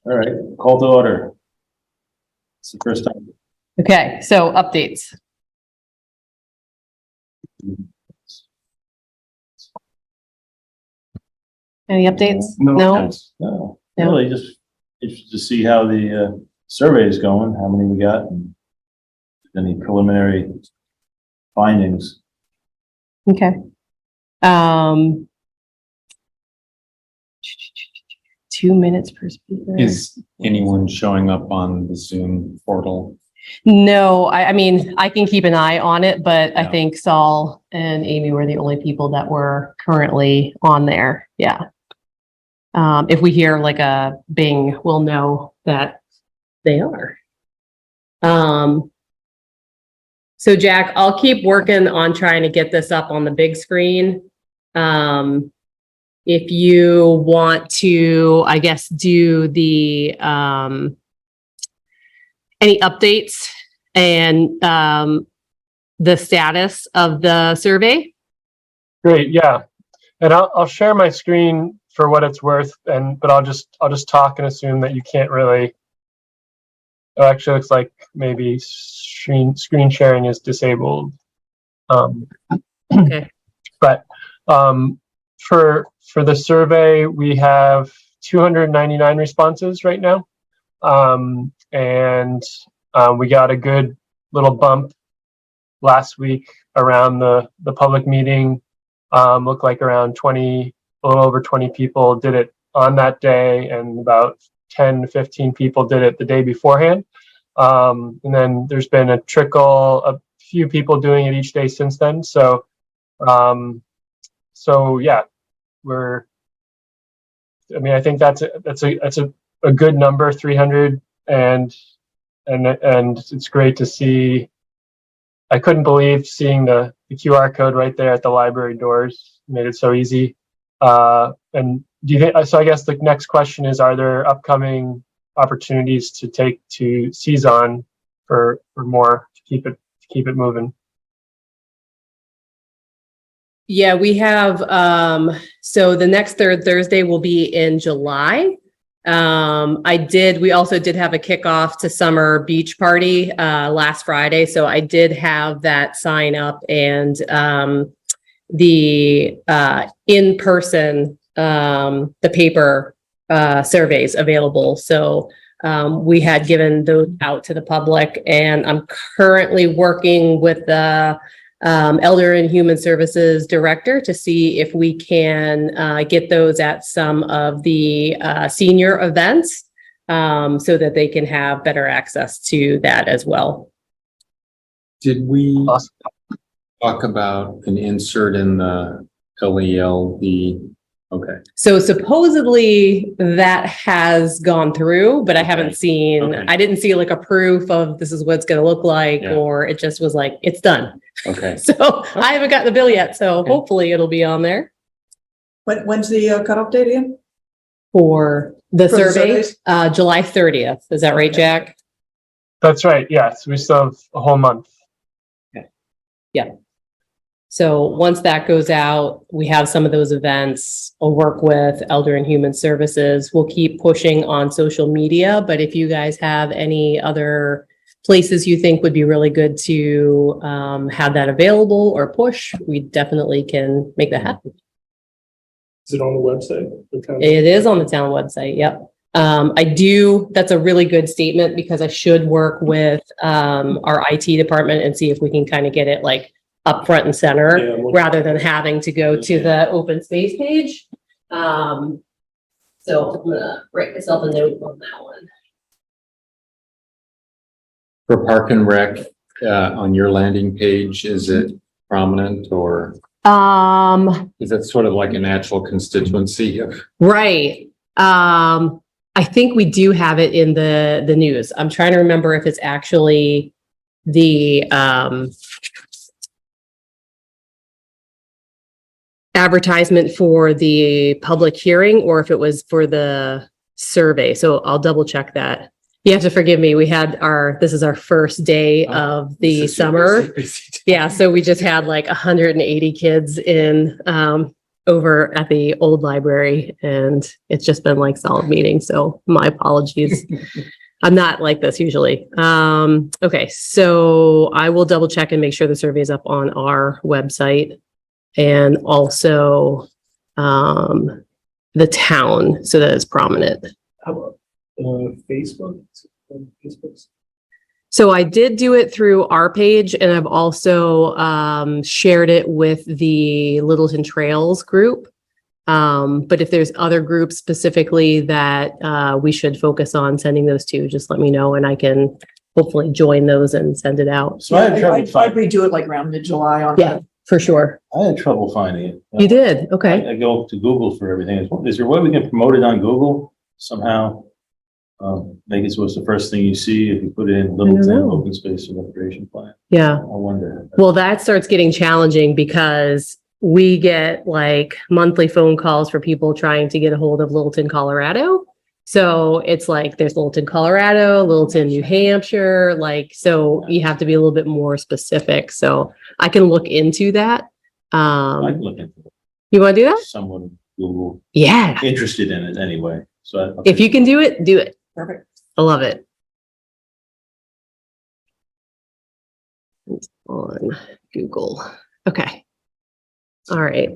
All right, call to order. It's the first time. Okay, so updates. Any updates? No. No. Really, just interested to see how the survey is going, how many we got, and any preliminary findings. Okay. 2 minutes per speaker. Is anyone showing up on the Zoom portal? No, I mean, I can keep an eye on it, but I Yeah. think Saul and Amy were the only people that were currently on there. Yeah. If we hear like a bing, we'll know that they are. So Jack, I'll keep working on trying to get this up on the big screen. If you want to, I guess, do the any updates and the status of the survey. Great, yeah, and I'll share my screen for what it's worth, but I'll just talk and assume that you can't really. It actually looks like maybe screen sharing is disabled. Okay. But for the survey, we have 299 responses right now, and we got a good little bump last week around the public meeting. Looked like around 20, a little over 20 people did it on that day, and about 10 to 15 people did it the day beforehand. And then there's been a few people doing it each day since then. So yeah, I think that's a good number, 300, and it's great to see. I couldn't believe seeing the QR code right there at the library doors. Made it so easy. And do you think? So I guess the next question is: are there upcoming opportunities to seize on for more to keep it moving? Yeah, we have, so the next third Thursday will be in July. We also did have a kickoff to summer beach party, last Friday. So I did have that sign up and, the, in-person, the paper, surveys available. So, we had given those out to the public, and I'm currently working with the Elder and Human Services Director to see if we can get those at some of the senior events, so that they can have better access to that as well. Did we talk about an insert in the LELD? Okay. So supposedly that has gone through, but I haven't seen, I didn't see like a proof of this is what it's going to look like, or it just was like, it's done. Okay. So I haven't gotten the bill yet. So hopefully it'll be on there. When's the cutoff date again? For the survey, surveys? July 30th. Is that right, Jack? That's right. Yes, we still have a whole month. Okay. Yeah. So once that goes out, we have some of those events. I'll work with Elder and Human Services. We'll keep pushing on social media, but if you guys have any other places you think would be really good to have that available or push, we definitely can make that happen. Is it on the website? It is on the town website. Yep. That's a really good statement, because I should work with our IT department and see if we can kind of get it like up front and center, rather than having to go to the open space page. So I'm gonna write myself a note on that one. For Park and Rec, on your landing page, is it prominent, or is it sort of like a natural constituency of? Right. I think we do have it in the news. I'm trying to remember if it's actually the advertisement for the public hearing, or if it was for the survey. So I'll double check that. You have to forgive me. This is our first day of the summer. Yeah. So we just had like 180 kids in over at the old library, and it's just been like solid meeting. So my apologies. I'm not like this usually. Okay, so I will double check and make sure the survey is up on our website, and also the town, so that it's prominent. How about, Facebook? Facebook's So I did do it through our page, and I've also shared it with the Littleton Trails group. But if there's other groups specifically that we should focus on sending those to, just let me know, and I can hopefully join those and send it out. So I had trouble I'd finding, redo it like around mid-July on. Yeah, for sure. I had trouble finding it. You did? Okay. I go to Google for everything. Is there a way we can promote it on Google somehow? Make it so it's the first thing you see if you put in Littleton know. Open Space and Recreation Plan. Yeah. I wonder. Well, that starts getting challenging because we get like monthly phone calls for people trying to get a hold of Littleton, Colorado. So it's like there's Littleton, Colorado, Littleton, New Hampshire, like, so you have to be a little bit more specific. So I can look into that. I can look into it. You want to do that? Someone in Google Yeah. interested in it anyway. So If you can do it, do it. Perfect. I love it. It's on Google. Okay. All right.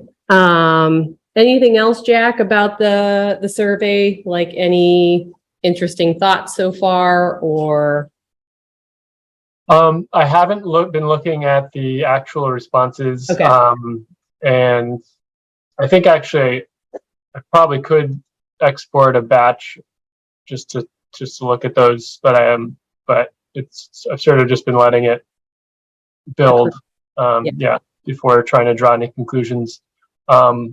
Anything else, Jack, about the survey? Like any interesting thoughts so far, or? I haven't been looking at the actual responses. Okay. And I think actually I probably could export a batch just to look at those, but I've sort of just been letting it build, before trying to draw any conclusions. But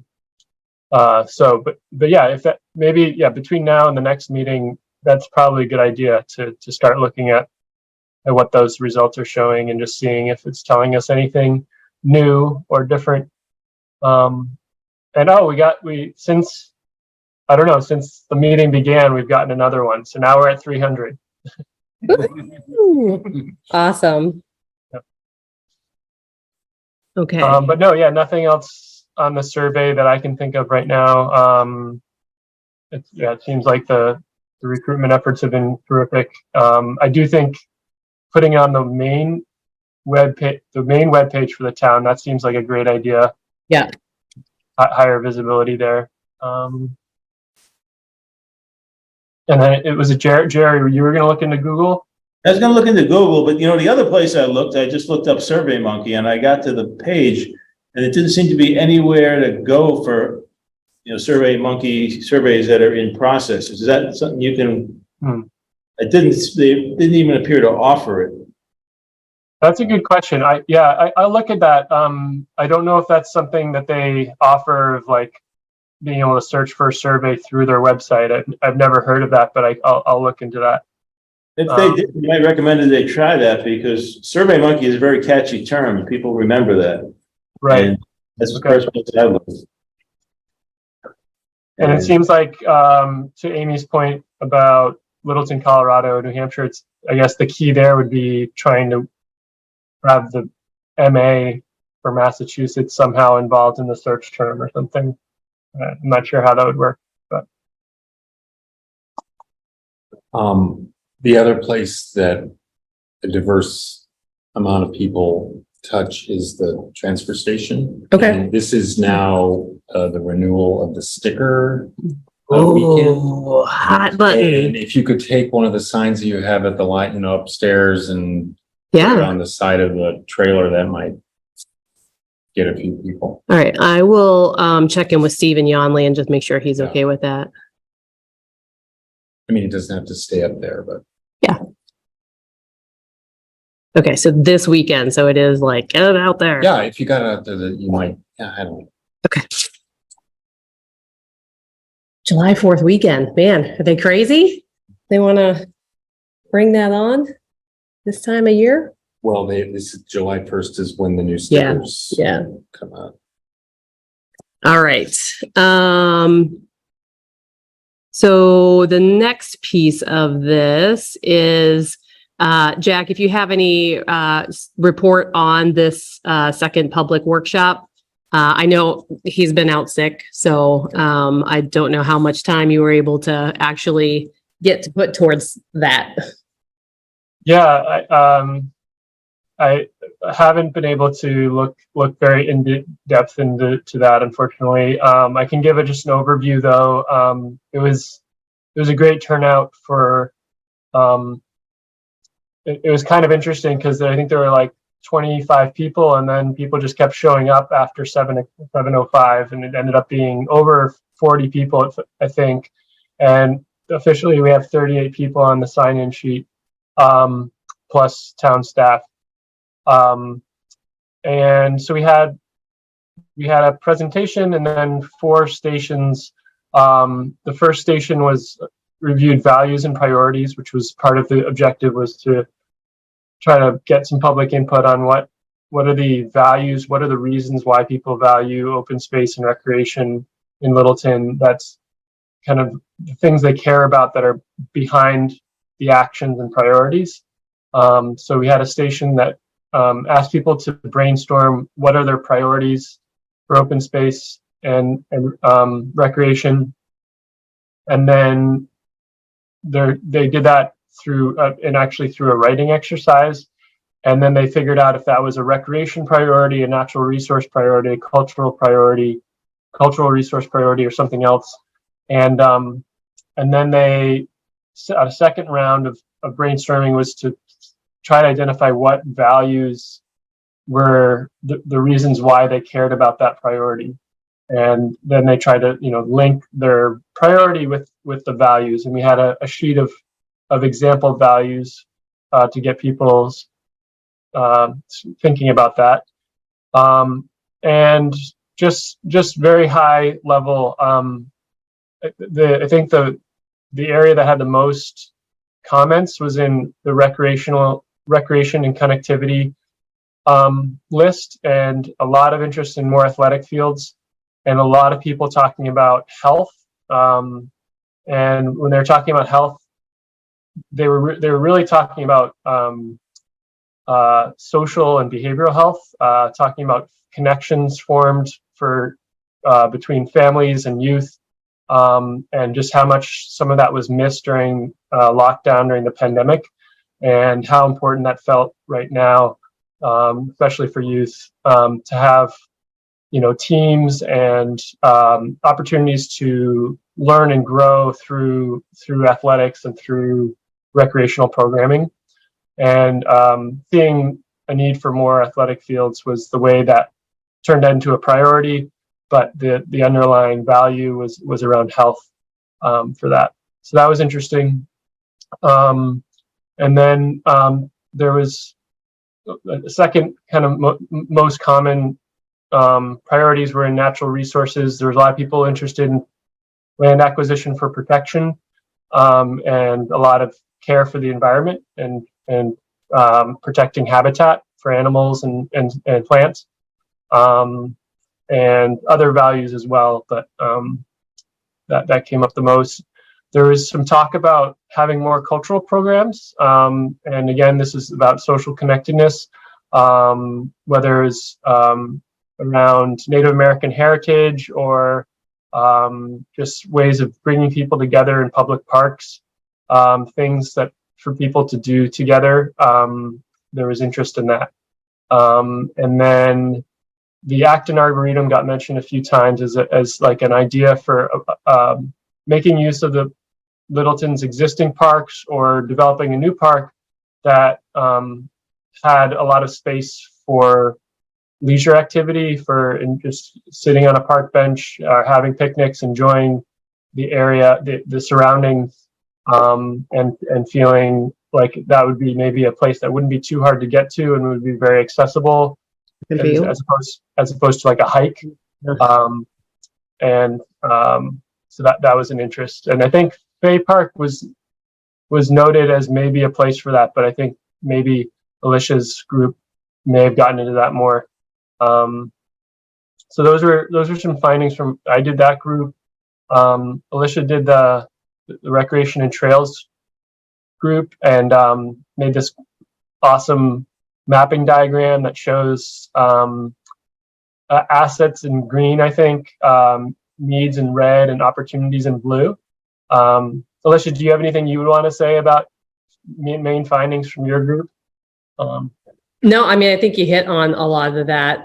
yeah, if that maybe, between now and the next meeting, that's probably a good idea to start looking at what those results are showing and just seeing if it's telling us anything new or different. Since the meeting began, we've gotten another one. So now we're at 300. Awesome. Yep. Okay. But no, nothing else on the survey that I can think of right now. It seems like the recruitment efforts have been terrific. I do think putting on the main web page for the town, that seems like a great idea. Yeah. Higher visibility there. And then it was Jerry, you were going to look into Google? I was gonna look into Google, but the other place I just looked up SurveyMonkey, and I got to the page and it didn't seem to be anywhere to go for, SurveyMonkey surveys that are in process. Is that something you can, they didn't even appear to offer it. That's a good question. I'll look at that. I don't know if that's something that they offer, of like being able to search for a survey through their website. I've never heard of that, but I'll look into that. If they did, you might recommend that they try that, because SurveyMonkey is a very catchy term. People remember that. Right. And that's the first place I looked. And it seems like, to Amy's point about Littleton, Colorado, New Hampshire, I guess the key there would be trying to have the MA for Massachusetts somehow involved in the search term or something. I'm not sure how that would work, but. The other place that a diverse amount of people touch is the transfer station. Okay. And this is now the renewal of the sticker weekend. Oh, hot button. And if you could take one of the signs that you have at the light, upstairs and put it Yeah. on the side of the trailer, that might get a few people. All right. I will check in with Stephen Yonley and just make sure he's okay with that. I mean, it doesn't have to stay up there, but. Okay. So this weekend. So it is like, get it out there. Yeah, if you got it out there, that you might, I don't know. Okay. July 4th weekend. Man, are they crazy? They want to bring that on this time of year? Well, this is July 1st is when the new stickers Yeah. come out. All right. So the next piece of this is, Jack, if you have any report on this second public workshop, I know he's been out sick, so I don't know how much time you were able to actually get to put towards that. Yeah, I haven't been able to look very in depth into that, unfortunately. I can give it just an overview though. It was a great turnout for. It was kind of interesting because I think there were like 25 people, and then people just kept showing up after 7:05, and it ended up being over 40 people, I think. And officially, we have 38 people on the sign-in sheet, plus town staff. And so we had a presentation and then 4 stations. The first station was reviewed values and priorities, which was part of the objective, was to try to get some public input on what are the values, what are the reasons why people value open space and recreation in Littleton. That's kind of the things they care about that are behind the actions and priorities. So we had a station that asked people to brainstorm what are their priorities for open space and recreation, and then they did that through through a writing exercise, and then they figured out if that was a recreation priority, a natural resource priority, a cultural resource priority, or something else. And then a second round of brainstorming was to try to identify what values were the reasons why they cared about that priority. And then they tried to, link their priority with the values. And we had a sheet of example values to get people's thinking about that. And just very high level. I think the area that had the most comments was in the recreation and connectivity list, and a lot of interest in more athletic fields, and a lot of people talking about health. And when they're talking about health, they were really talking about social and behavioral health, talking about connections formed for between families and youth, and just how much some of that was missed during lockdown during the pandemic, and how important that felt right now, especially for youth, to have teams and opportunities to learn and grow through athletics and through recreational programming. And seeing a need for more athletic fields was the way that turned into a priority, but the underlying value was around health for that. So that was interesting. And then there was a second kind of most common priorities were in natural resources. There was a lot of people interested in land acquisition for protection, and a lot of care for the environment and protecting habitat for animals and plants, and other values as well. But that came up the most. There was some talk about having more cultural programs, and again, this is about social connectedness, whether it's around Native American heritage or just ways of bringing people together in public parks, things that for people to do together. There was interest in that. And then the Acton Arboretum got mentioned a few times as like an idea for making use of the Littleton's existing parks or developing a new park that had a lot of space for leisure activity, for just sitting on a park bench, having picnics, enjoying the area, the surroundings, and feeling like that would be maybe a place that wouldn't be too hard to get to and would be very accessible, as opposed to like a hike. So that was an interest. And I think Bay Park was noted as maybe a place for that, but I think maybe Alicia's group may have gotten into that more. So those are some findings from, I did that group. Alicia did the recreation and trails group, and made this awesome mapping diagram that shows assets in green, I think, needs in red, and opportunities in blue. Alicia, do you have anything you would want to say about main findings from your group? No, I mean, I think you hit on a lot of that.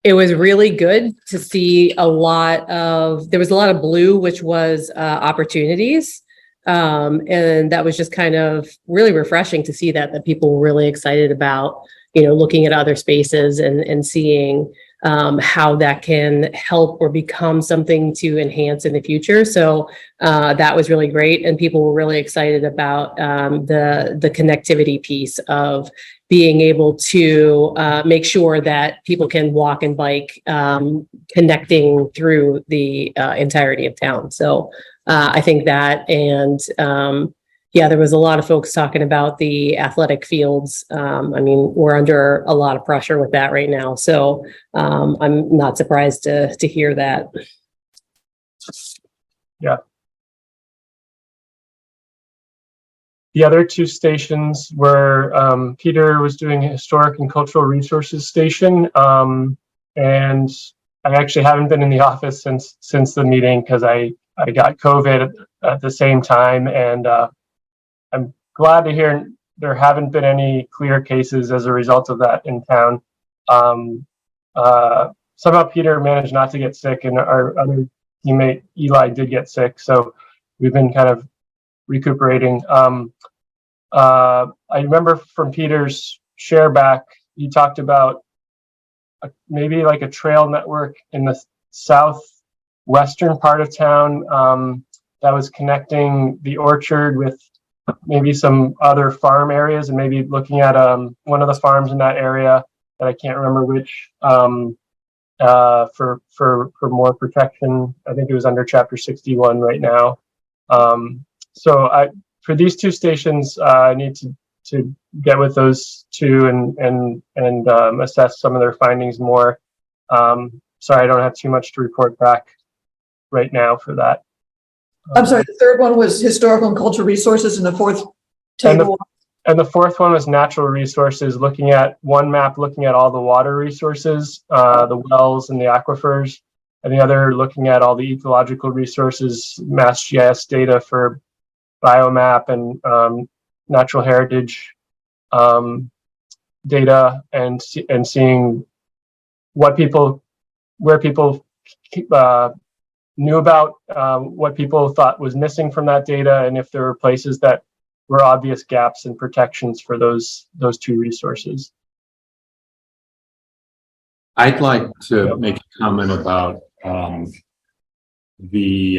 It was really good to see there was a lot of blue, which was opportunities. And that was just kind of really refreshing to see that people were really excited about, looking at other spaces and seeing how that can help or become something to enhance in the future. So that was really great. And people were really excited about the connectivity piece of being able to make sure that people can walk and bike, connecting through the entirety of town. So I think that, and there was a lot of folks talking about the athletic fields. I mean, we're under a lot of pressure with that right now. So I'm not surprised to hear that. Yeah. The other two stations were, Peter was doing a historic and cultural resources station. And I actually haven't been in the office since the meeting because I got COVID at the same time. And I'm glad to hear there haven't been any clear cases as a result of that in town. Somehow Peter managed not to get sick, and our other teammate Eli did get sick. So we've been kind of recuperating. I remember from Peter's share back, he talked about maybe like a trail network in the southwestern part of town that was connecting the orchard with maybe some other farm areas, and maybe looking at one of the farms in that area that I can't remember which, for more protection. I think it was under Chapter 61 right now. So for these two stations, I need to get with those two and assess some of their findings more. Sorry, I don't have too much to report back right now for that. I'm sorry, the third one was historical and cultural resources, and the fourth table. And the fourth one was natural resources, looking at one map, looking at all the water resources, the wells and the aquifers, and the other looking at all the ecological resources, MassGIS data for biomap and natural heritage data, and seeing where people knew about, what people thought was missing from that data, and if there were places that were obvious gaps and protections for those two resources. I'd like to make a comment about the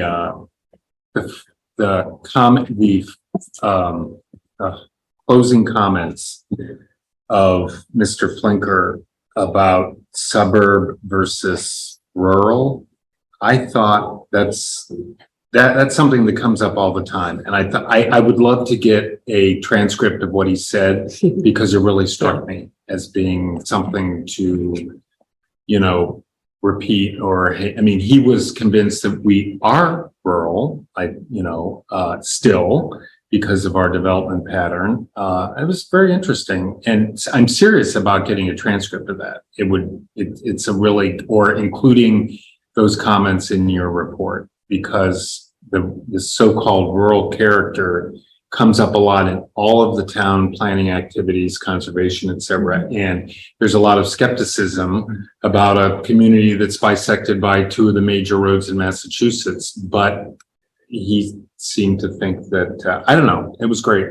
closing comments of Mr. Flinker about suburb versus rural. I thought that's something that comes up all the time, and I would love to get a transcript of what he said, because it really struck me as being something to, repeat. Or, I mean, he was convinced that we are rural, still, because of our development pattern. It was very interesting, and I'm serious about getting a transcript of that. It's a really, or including those comments in your report, because the so-called rural character comes up a lot in all of the town planning activities, conservation, et cetera. And there's a lot of skepticism about a community that's bisected by two of the major roads in Massachusetts. But he seemed to think that, I don't know, it was great.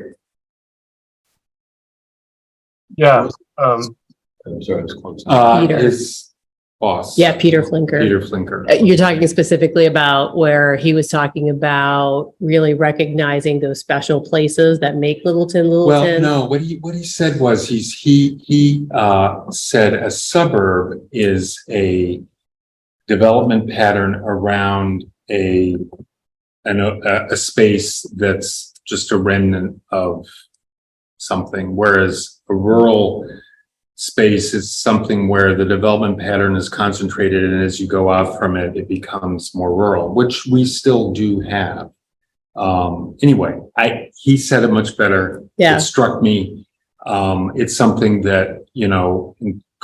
Yeah. I'm sorry, I was close. Peter. His boss. Yeah, Peter Flinker. Peter Flinker. You're talking specifically about where he was talking about really recognizing those special places that make Littleton. Well, no, what he said was he said a suburb is a development pattern around a space that's just a remnant of something, whereas a rural space is something where the development pattern is concentrated, and as you go out from it, it becomes more rural, which we still do have. Anyway, he said it much better. Yeah. It struck me. It's something that,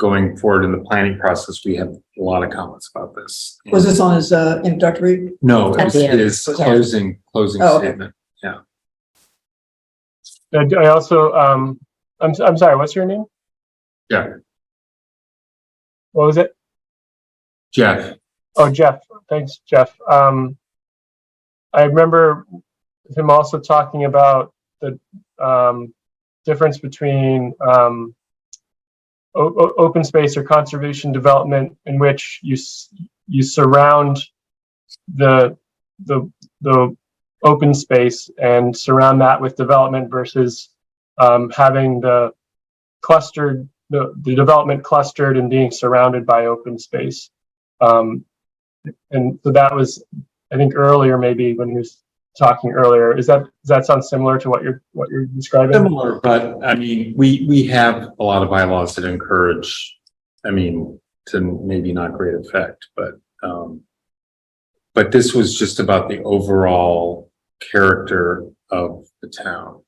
going forward in the planning process, we have a lot of comments about this. Was this on his introductory? No, At the it end. is closing Oh, okay. statement. I also, I'm sorry, what's your name? Yeah, What was it? Jeff. Oh, Jeff. Thanks, Jeff. I remember him also talking about the difference between open space or conservation development, in which you surround the open space and surround that with development, versus having the development clustered and being surrounded by open space. And so that was, I think, earlier, maybe when he was talking earlier. Does that sound similar to what you're describing? Similar, but I mean, we have a lot of bylaws that encourage, I mean, to maybe not great effect, but this was just about the overall character of the town.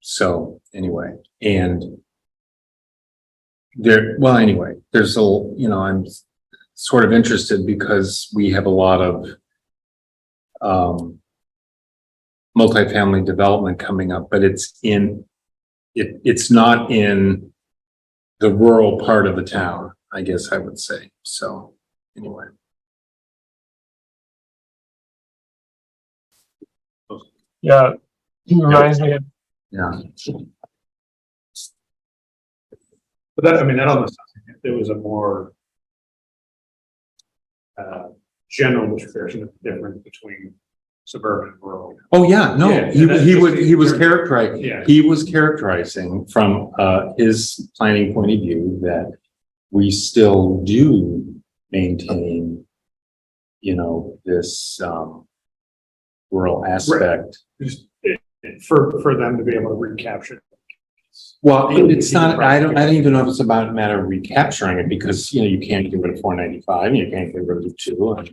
So anyway, and anyway, there's I'm sort of interested because we have a lot of multifamily development coming up, but it's not in the rural part of the town, I guess I would say. So anyway. Yeah, it reminds me of, Yeah. But that, I mean, that almost, if there was a more general description of the difference between suburban and rural. Oh, yeah, no, Yeah, he that's was just- characterizing, Yeah. he was characterizing from his planning point of view that we still do maintain, this rural aspect. Just for them to be able to recapture. Well, it's not, I don't even know if it's about a matter of recapturing it, because, you can't get rid of 495, you can't get rid of 2.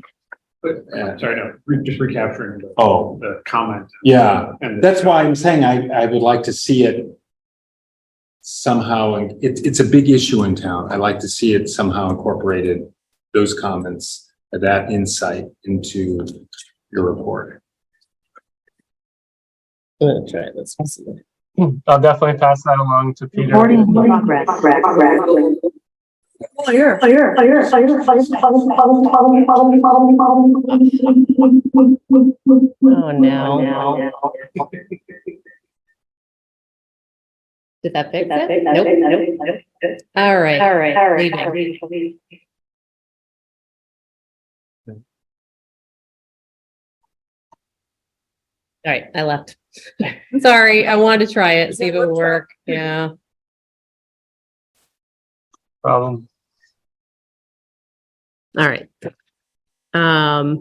But, sorry, no, just recapturing the comment. Yeah, And that's why I'm saying I would like to see it somehow, and it's a big issue in town. I'd like to see it somehow incorporated, those comments, that insight into your report. I'm gonna try this. I'll definitely pass that along to Peter. Oh, here. Oh, no. Did that fix it? Nope. All right. Leaving. All right, I left. Sorry, I wanted to try it, see if it would work. Yeah. Problem. All right. I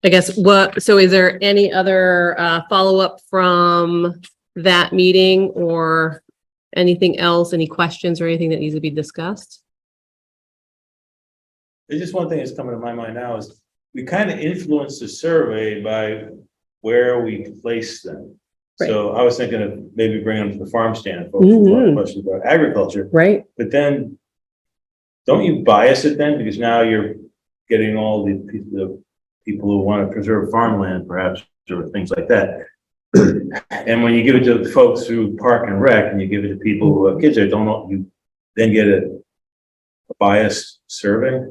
guess so is there any other follow-up from that meeting or anything else, any questions or anything that needs to be discussed? There's just one thing that's coming to my mind now is we kind of influence the survey by where we place them. Right. So I was thinking of maybe bringing them to the farm stand, folks who have questions about agriculture. Right. But then, don't you bias it then? Because now you're getting all the people who want to preserve farmland, perhaps, or things like that. And when you give it to the folks through Park and Rec, and you give it to people who have kids that don't know, you then get a biased survey.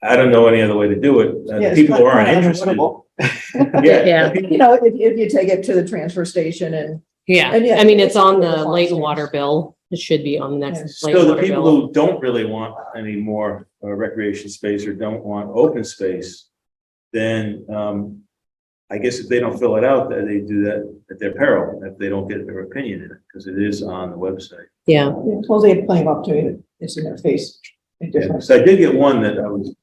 I don't know any other way to do it. Yeah, The people who aren't it's interested. unavoidable. Yeah. If you take it to the transfer station and Yeah, yeah, I mean, it's on the farm Light and stands. Water bill. It should be on the next. Yes. Light and So the Water people bill. who don't really want any more recreation space or don't want open space, then I guess if they don't fill it out, that they do that at their peril, if they don't get their opinion in it, because it is on the website. Yeah, well, they have plenty of opportunity. It's in their face. Yeah, so I did get one that I was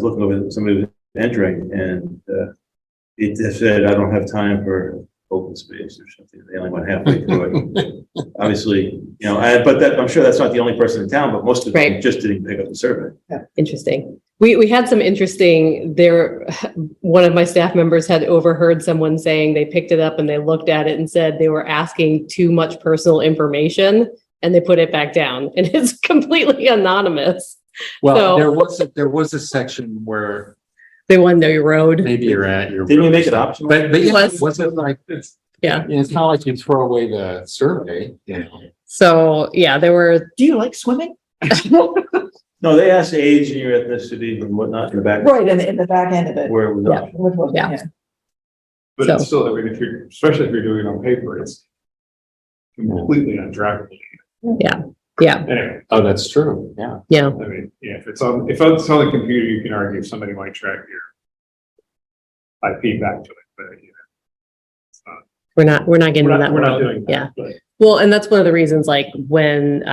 looking over, somebody was entering, and it just said, I don't have time for open space or something. They only went halfway through it. Obviously, but I'm sure that's not the only person in town, but most of them Right. just didn't pick up the survey. interesting. We had some interesting one of my staff members had overheard someone saying they picked it up and they looked at it and said they were asking too much personal information and they put it back down, and it's completely anonymous. Well, So- there was a section where They want to know your road. maybe you're at your. Didn't we make it optional? But yeah, Was- wasn't like, Yeah. it's not like you throw away the survey, you know. So, yeah, there were, Do you like swimming? No, they asked age and your ethnicity and whatnot in the back. Right, in the back end of it. Where it was Yeah. optional. Which was, Yeah. yeah. But So- it's still, I mean, if you're, especially if you're doing it on paper, it's completely untrackable. yeah, Anyway, Oh, that's true, yeah. yeah. I mean, yeah, if it's on the computer, you can argue somebody might track your IP back to it, but you know. It's not, We're not getting that. we're not road. doing that. Yeah. But Well, and that's one of the reasons, like, when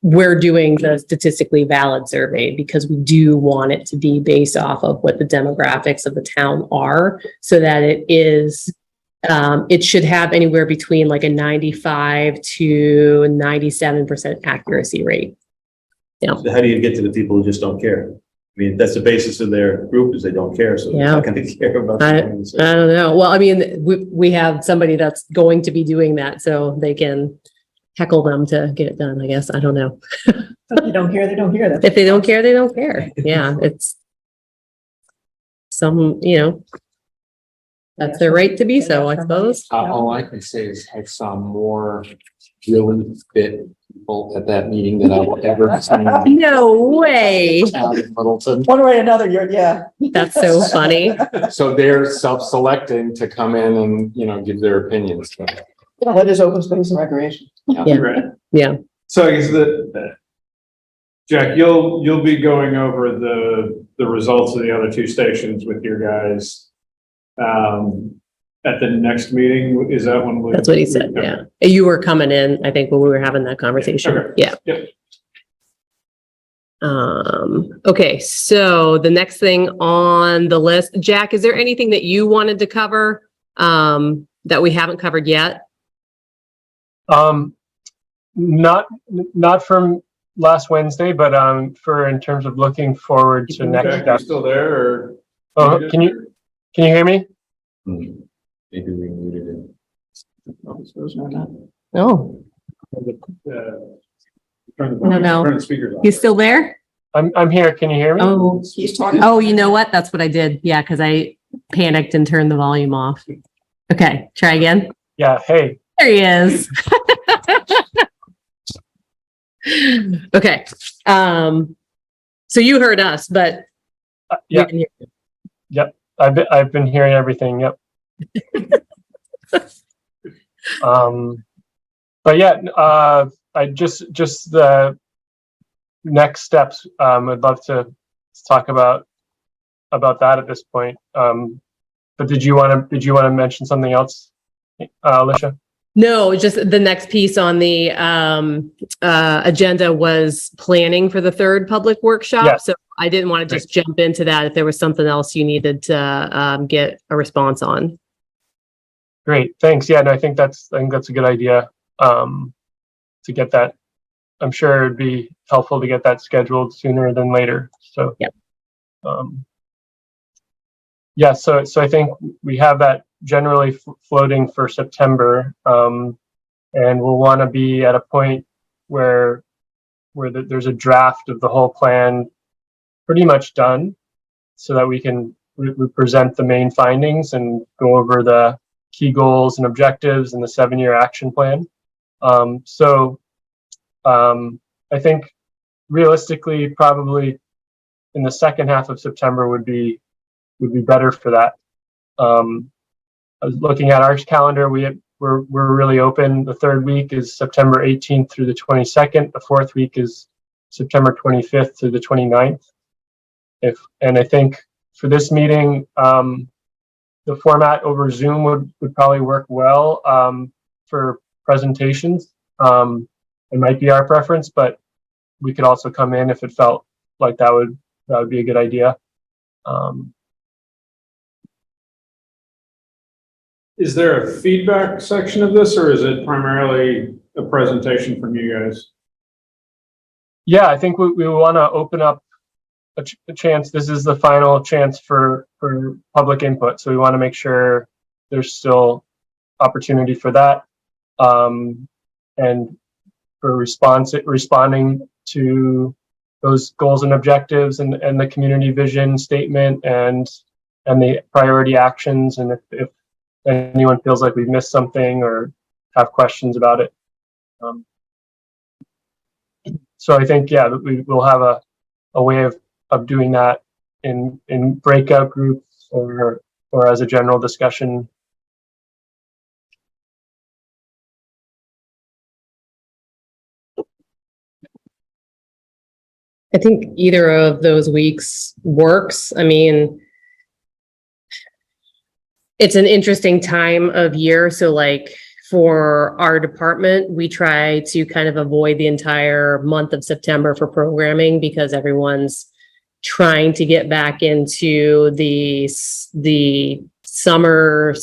we're doing the statistically valid survey, because we do want it to be based off of what the demographics of the town are, so that it is, it should have anywhere between like a 95 to 97% accuracy rate. So how do you get to the people who just don't care? I mean, that's the basis of their group is they don't care, so they're not gonna care about. I don't know. Well, I mean, we have somebody that's going to be doing that, so they can heckle them to get it done, I guess. I don't know. If they don't care, they don't care. If they don't care, they don't care. Yeah, it's some, that's their right to be so, I suppose. All I can say is I saw more really fit people at that meeting than I will ever see No way. out in Littleton. One way or another, yeah. That's so funny. So they're self-selecting to come in and, give their opinions. Yeah, that is open space and recreation. Yeah. Right. Yeah. So I guess Jack, you'll be going over the results of the other two stations with your guys. At the next meeting, is that when? That's what he said. Yeah. You were coming in, I think, when we were having that conversation. Okay. Yeah. Yep. Okay, so the next thing on the list, Jack, is there anything that you wanted to cover, that we haven't covered yet? Not from last Wednesday, but in terms of looking forward to next Jack, you steps. still there or? Oh, can you hear me? Maybe we muted it. Oh, No. Turn the speakers on. he's still there? I'm here. Can you hear me? Oh, He's talking. oh, you know what? That's what I did. Yeah, because I panicked and turned the volume off. Okay, try again. Yeah. Hey. There he is. Okay, so you heard us, but. Yeah. we didn't hear you. I've been hearing everything. Yep. But yeah, I just the next steps. I'd love to talk about that at this point. But did you want to mention something else, Alicia? No, just the next piece on the agenda was planning for the third public workshop. Yes. So I didn't want to just jump into that if there was something else you needed to get a response on. Great, thanks. Yeah, no, I think that's a good idea. To get that, I'm sure it'd be helpful to get that scheduled sooner than later. So Yep. Yeah, so I think we have that generally floating for September, and we'll want to be at a point where there's a draft of the whole plan pretty much done, so that we can present the main findings and go over the key goals and objectives and the 7-year action plan. I think realistically, probably in the second half of September would be better for that. I was looking at our calendar. We're really open. The third week is September 18th through the 22nd. The fourth week is September 25th through the 29th. And I think for this meeting, the format over Zoom would probably work well for presentations. It might be our preference, but we could also come in if it felt like that would be a good idea. Is there a feedback section of this, or is it primarily a presentation from you guys? Yeah, I think we want to open up a chance. This is the final chance for public input, so we want to make sure there's still opportunity for that. And responding to those goals and objectives and the community vision statement and the priority actions. And if anyone feels like we've missed something or have questions about it. So I think, yeah, we will have a way of doing that in breakout groups or as a general discussion. I think either of those weeks works. I mean, it's an interesting time of year. So like for our department, we try to kind of avoid the entire month of September for programming because everyone's trying to get back into the summer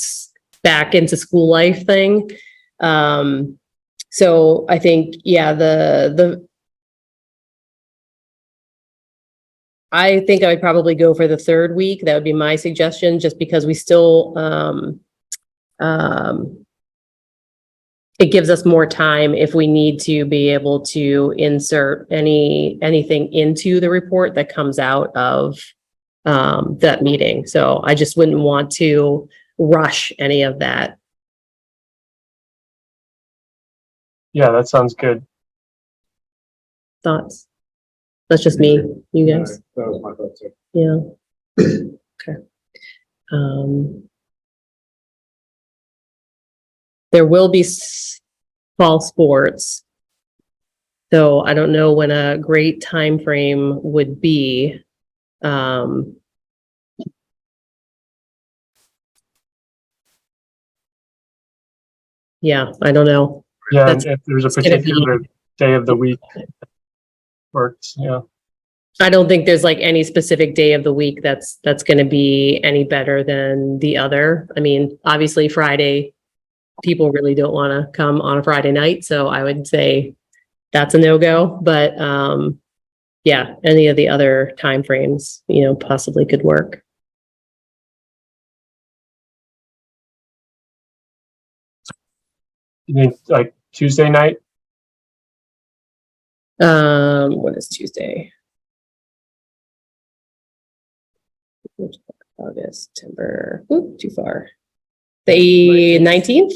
back into school life thing. So I think, yeah, I think I would probably go for the third week. That would be my suggestion, just because we still, it gives us more time if we need to be able to insert anything into the report that comes out of that meeting. So I just wouldn't want to rush any of that. Yeah, that sounds good. Thoughts? That's just me, you guys. That was my thought too. Yeah. Okay. There will be fall sports. So I don't know when a great time frame would be. Yeah, I don't know. Yeah, That's- and if there's a it's gonna be- particular day of the week works, yeah. I don't think there's like any specific day of the week that's going to be any better than the other. I mean, obviously Friday, people really don't want to come on a Friday night. So I would say that's a no-go, but, yeah, any of the other timeframes, possibly could work. You think like Tuesday night? What is Tuesday? August, September, too far. The 19th,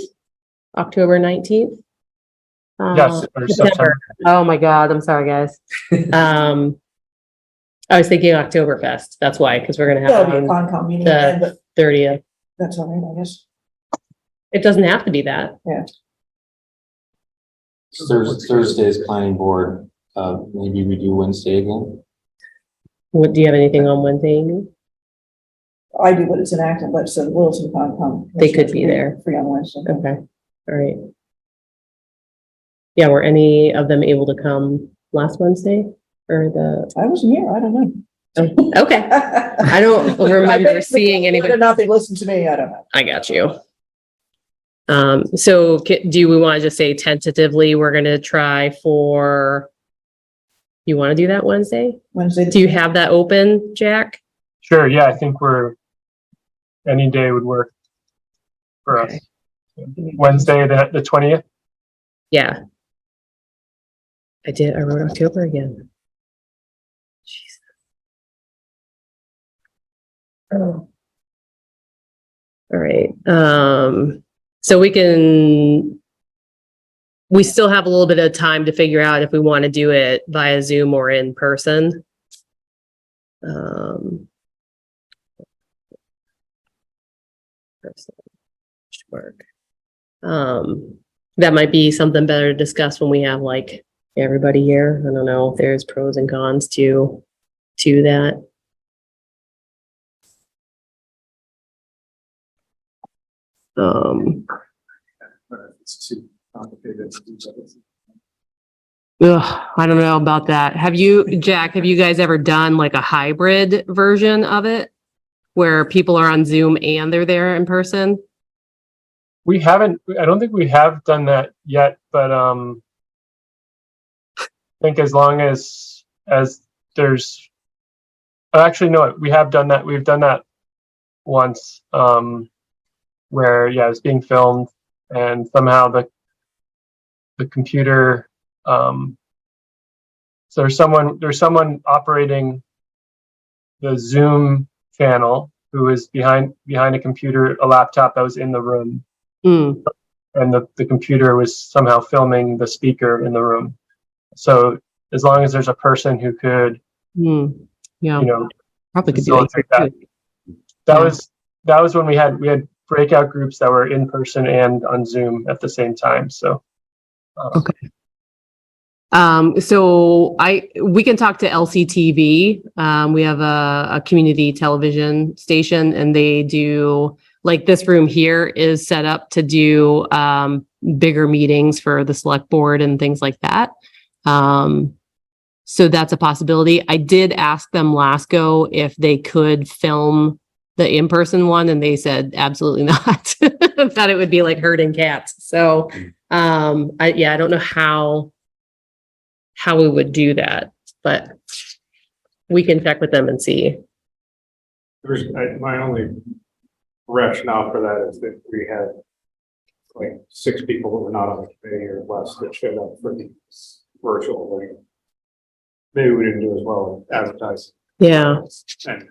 October 19th. Yes, or September. Oh my God, I'm sorry, guys. I was thinking Oktoberfest. That's why, because we're gonna have That'll be a it on Concom meeting the- again, but 30th. that's all right, I guess. It doesn't have to be that. Thursday's planning board, maybe we do Wednesday again. What, do you have anything on Wednesday, Amy? I do, but it's in Acton, but so the Wilson Concom. They could be there. Free on Wednesday. Okay, all right. Yeah, were any of them able to come last Wednesday or the, I wasn't here, I don't know. oh, okay. I don't remember seeing anybody. Whether or not they listen to me, I don't know. I got you. So do we want to just say tentatively, we're going to try for, you want to do that Wednesday? Wednesday. Do you have that open, Jack? Sure, yeah, I think any day would work for us. Okay. Wednesday, the 20th? Yeah. I wrote October again. Jeez. Oh. All right. So we still have a little bit of time to figure out if we want to do it via Zoom or in person. Person should work. That might be something better to discuss when we have like everybody here. I don't know if there's pros and cons to that. It's too complicated to do that. I don't know about that. Jack, have you guys ever done like a hybrid version of it where people are on Zoom and they're there in person? I don't think we have done that yet, but I think as long as there's, actually, no, we have done that. We've done that once, where, yeah, it's being filmed and somehow the computer So there's someone operating the Zoom channel who is behind a computer, a laptop that was in the room, Mm, and the computer was somehow filming the speaker in the room. So as long as there's a person who could, yeah, probably could do facilitate that. Yeah. That was when we had breakout groups that were in person and on Zoom at the same time. So Okay. So we can talk to LCTV. We have a community television station, and they do, like, this room here is set up to do bigger meetings for the select board and things like that. So that's a possibility. I did ask them last go if they could film the in-person one, and they said absolutely not. Thought it would be like herding cats. So I don't know how we would do that, but we can check with them and see. My only rationale for that is that we had like 6 people who were not on the committee or less that showed up for the virtual, like, maybe we didn't do as well advertising. Yeah, And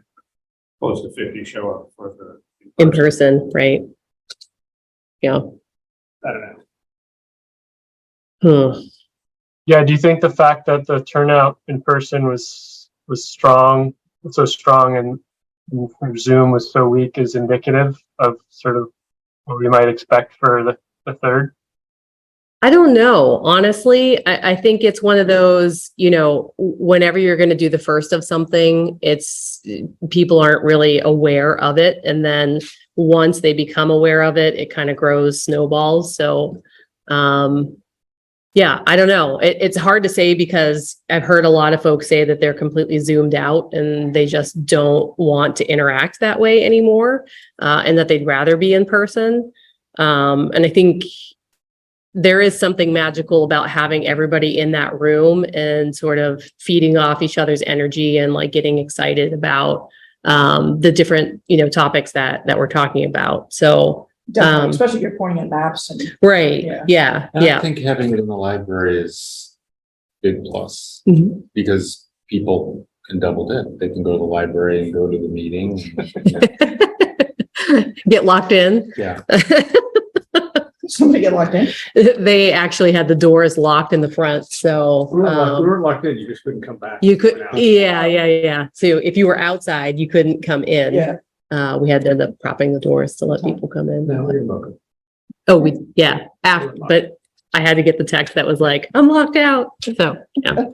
close to 50 show up for the in person, right? Yeah. I don't know. yeah, do you think the fact that the turnout in person was strong, so strong, and Zoom was so weak is indicative of sort of what we might expect for the third? I don't know. Honestly, I think it's one of those, whenever you're going to do the first of something, people aren't really aware of it. And then once they become aware of it, it kind of grows snowballs. So, yeah, I don't know. It's hard to say because I've heard a lot of folks say that they're completely zoomed out and they just don't want to interact that way anymore, and that they'd rather be in person. And I think there is something magical about having everybody in that room and sort of feeding off each other's energy and like getting excited about the different, topics that we're talking about. So Definitely, especially if you're pointing at maps and. right. Yeah. And I think having it in the library is a big plus Mhm. because people can double dip. They can go to the library and go to the meeting. Get locked in. Yeah. Somebody get locked in. They actually had the doors locked in the front, so We weren't locked in, you just couldn't come back. you could, Went out. yeah. So if you were outside, you couldn't come in. Yeah. We had to end up propping the doors to let people come in. No, you're welcome. Oh, but I had to get the text that was like, I'm locked out. So, yeah.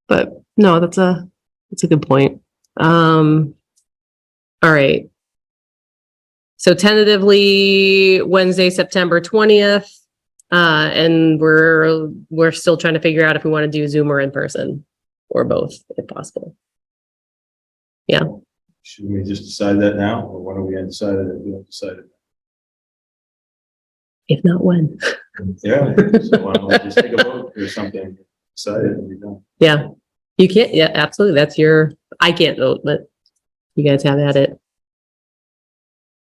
But no, that's a good point. All right. So tentatively Wednesday, September 20th. And we're still trying to figure out if we want to do Zoom or in person or both, if possible. Yeah. Should we just decide that now, or when are we gonna decide it if we don't decide it? If not when. Yeah, so why don't we just take a vote or something, decide it and be done. Yeah. You can't. Yeah, absolutely. I can't vote, but you guys have at it.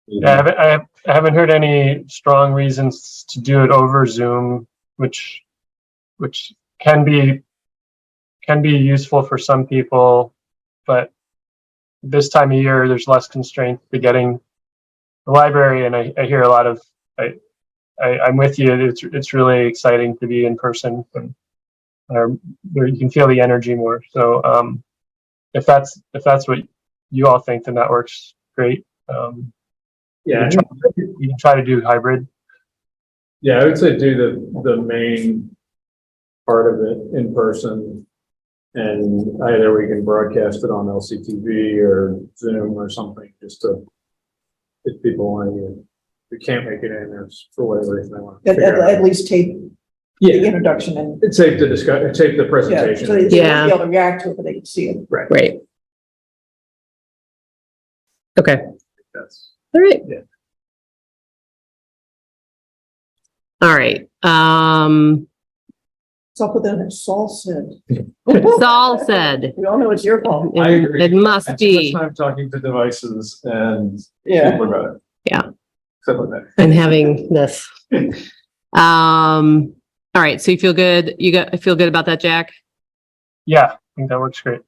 Yeah, I haven't heard any strong reasons to do it over Zoom, which can be useful for some people, but this time of year there's less constraint to getting the library, and I hear a lot of I'm with you. It's really exciting to be in person, and where you can feel the energy more. So if that's what you all think, then that works great. Yeah, You can try to do hybrid. yeah, I would say do the main part of it in person. And either we can broadcast it on LCTV or Zoom or something, just to, if people want to, we can't make it in, it's for whatever reason they want to figure At out. least tape the Yeah, introduction and. it's safe to discuss, it's safe the Yeah, presentation. so they won't be Yeah. able to react to it, but they can see it. Right. Okay. That's, All right. Yeah. All right. So I'll put that in Saul said. Saul said, We all know it's your fault. I agree. it must be, time talking to devices and Yeah. people about it. Yeah. Stuff like that. and having this. All right, so you feel good? Feel good about that, Jack? Yeah, I think that works great.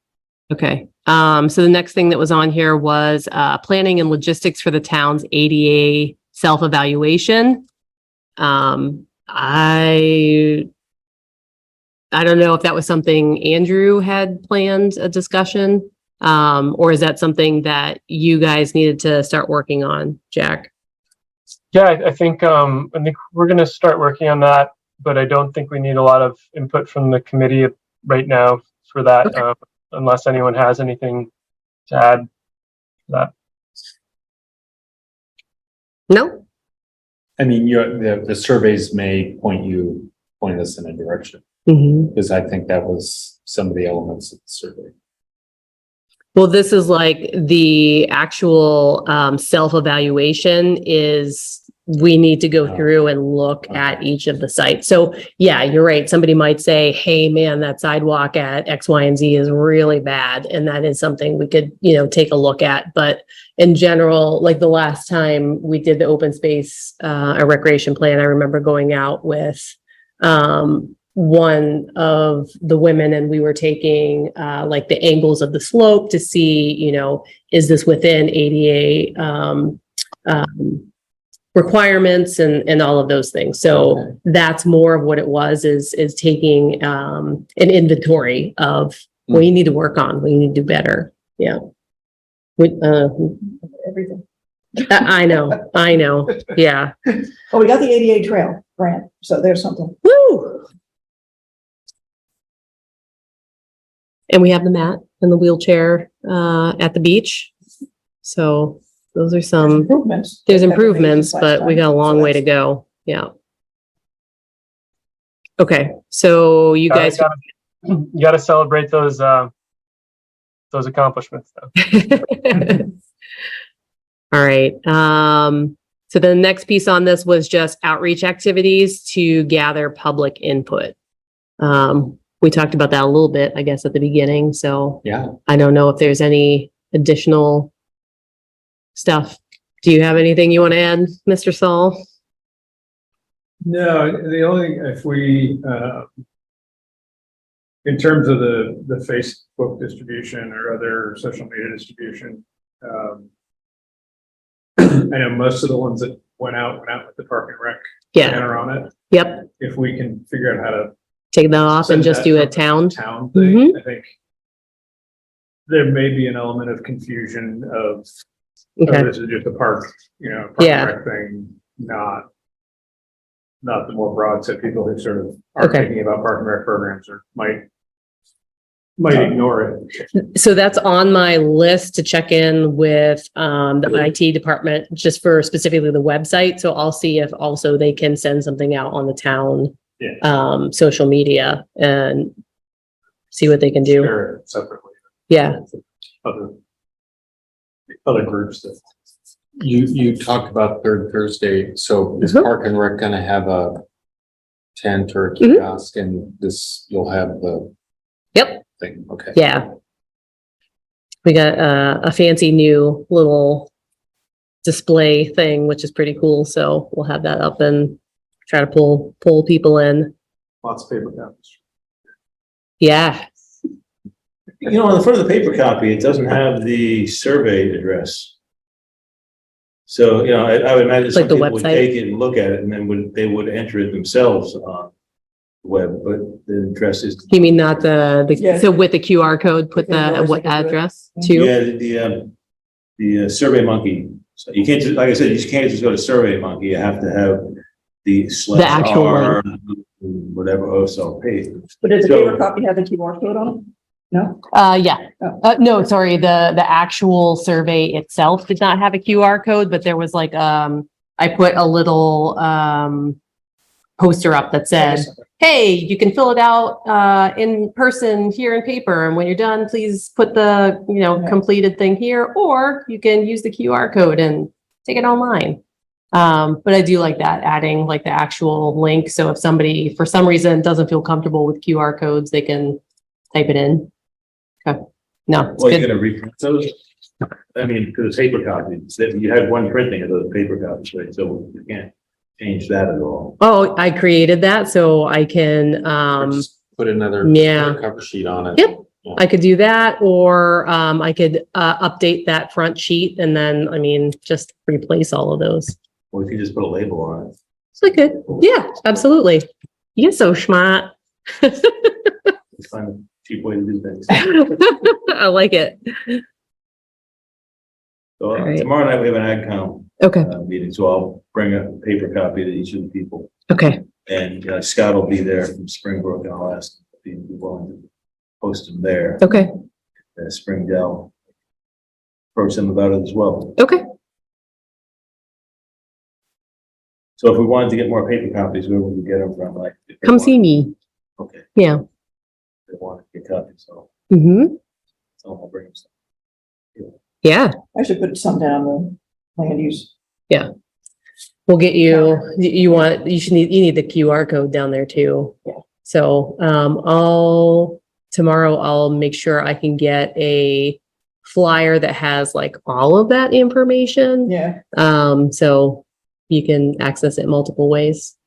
Okay. So the next thing that was on here was planning and logistics for the town's ADA self-evaluation. I don't know if that was something Andrew had planned a discussion, or is that something that you guys needed to start working on, Jack? Yeah, I think we're going to start working on that, but I don't think we need a lot of input from the committee right now for that, Okay. Unless anyone has anything to add to that. No? I mean, the surveys may point us in a direction, Mm-hmm. because I think that was some of the elements of the survey. Well, this is like the actual self-evaluation is we need to go through and look at each of the sites. So yeah, you're right. Somebody might say, hey, man, that sidewalk at X, Y, and Z is really bad. And that is something we could, take a look at. But in general, like the last time we did the open space, a recreation plan, I remember going out with one of the women and we were taking like the angles of the slope to see, is this within ADA requirements and all of those things. So that's more of what it was is taking an inventory of what you need to work on, what you need to do better. Yeah. Everything. I know. Yeah. Oh, we got the ADA trail grant, so there's something. Woo! And we have the mat and the wheelchair at the beach. So those are some, Improvements. there's improvements, but we got a long way to go. Yeah. Okay, so you guys. You got to celebrate those accomplishments though. All right. So the next piece on this was just outreach activities to gather public input. We talked about that a little bit, I guess, at the beginning. So Yeah. I don't know if there's any additional stuff. Do you have anything you want to add, Mr. Saul? No, the only, if we, in terms of the Facebook distribution or other social media distribution, I know most of the ones that went out with the Park and Rec banner on it. Yep. If we can figure out how to Take that off and send just that do a from town. the town thing, I think there may be an element of confusion of, Okay. this is just a park, park Yeah. and rec thing, not the more broad set people who sort of are Okay. thinking about park and rec programs or might ignore it. So that's on my list to check in with the IT department just for specifically the website. So I'll see if also they can send something out on the town social media and see what they can do. Share it separately. Yeah. Other groups that. You talked about third Thursday. So is Mhm. Park and Rec gonna have a tent or a kiosk and you'll have the Yep. thing? Okay. Yeah. We got a fancy new little display thing, which is pretty cool. So we'll have that up and try to pull people in. Lots of paper copies. Yeah. On the front of the paper copy, it doesn't have the survey address. So, I would imagine some Like the people would website? take it and look at it and then they would enter it themselves on the web, but the address is. You mean not the Yeah. so with the QR code, put The indoors, what they can do it. address to? Yeah, the Survey Monkey. So you can't just, like I said, you just can't just go to Survey Monkey. You have to have the The actual /R, whatever OSL page. But does the So- paper copy have the QR code on it? No? Yeah. Oh. No, sorry. The actual survey itself did not have a QR code, but there was like, I put a little, poster up that said, hey, you can fill it out, in person here in paper. And when you're done, please put the, completed thing here, or you can use the QR code and take it online. But I do like that, adding like the actual link. So if somebody, for some reason, doesn't feel comfortable with QR codes, they can type it in. Okay. No, it's Well, you're good. gonna reprint those? I mean, because it's paper copies, that you had one printing of those paper copies, right? So you can't. change that at all. Oh, I created that so I can, Or just put another yeah. cover sheet on it. Yep. I could do that, or I could update that front sheet and then, I mean, just replace all of those. Or if you just put a label on it. So I could, yeah, absolutely. You're so smart. It's kind of cheap way to do things. I like it. So All right. tomorrow night we have an ag count Okay, meeting, so I'll bring a paper copy to each of the people. okay, And Scott will be there from Springbrook, and I'll ask him if he'd be willing to post them there. okay, Springdale. Approach them about it as well. okay. So if we wanted to get more paper copies, where would we get them from? Like, if they Come want- see me. Okay, if Yeah. they want to get copies, so Mm-hmm. I'll bring them some. Yeah, I should put some down the land use. we'll get you, you need the QR code down there too. Yeah. So, tomorrow I'll make sure I can get a flyer that has like all of that information. Yeah. So you can access it multiple ways.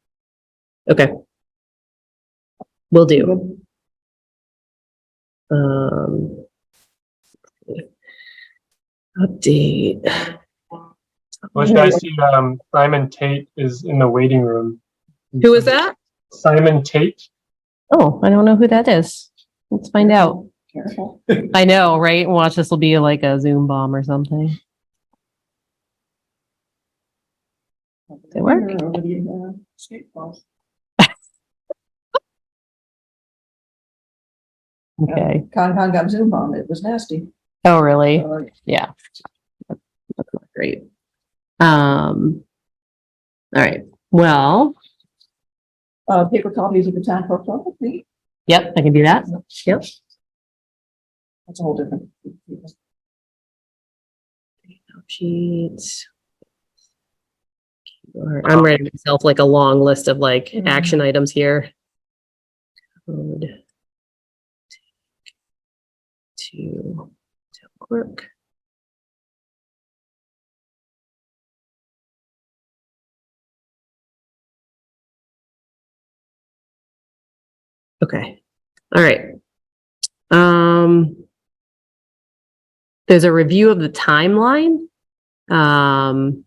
Okay. Will do. Update. Well, I see, Simon Tate is in the waiting room. Who is that? Simon Tate. Oh, I don't know who that is. Let's find out. Careful. I know, right? Watch, this will be like a Zoom bomb or something. Does it work? Over the, skate balls. Okay. Concon got Zoom bomb. It was nasty. Oh, really? Yeah. That's not great. All right. Well, Paper copies of the town clerk's office, maybe? yep, I can do that. Yep. That's a whole different. Sheets. I'm writing myself like a long list of like action items here. Code. To clerk. Okay. All right. There's a review of the timeline. And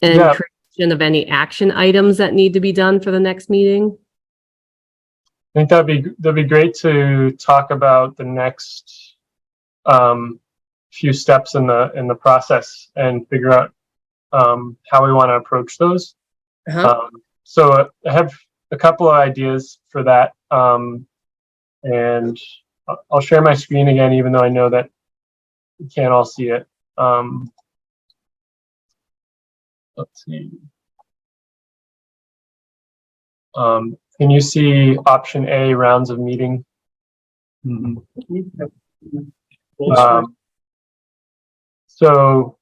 Yeah. creation of any action items that need to be done for the next meeting. I think that'd be great to talk about the next few steps in the process and figure out how we want to approach those. So I have a couple of ideas for that, and I'll share my screen again, even though I know that you can't all see it. Let's see. Can you see option A, rounds of meeting? So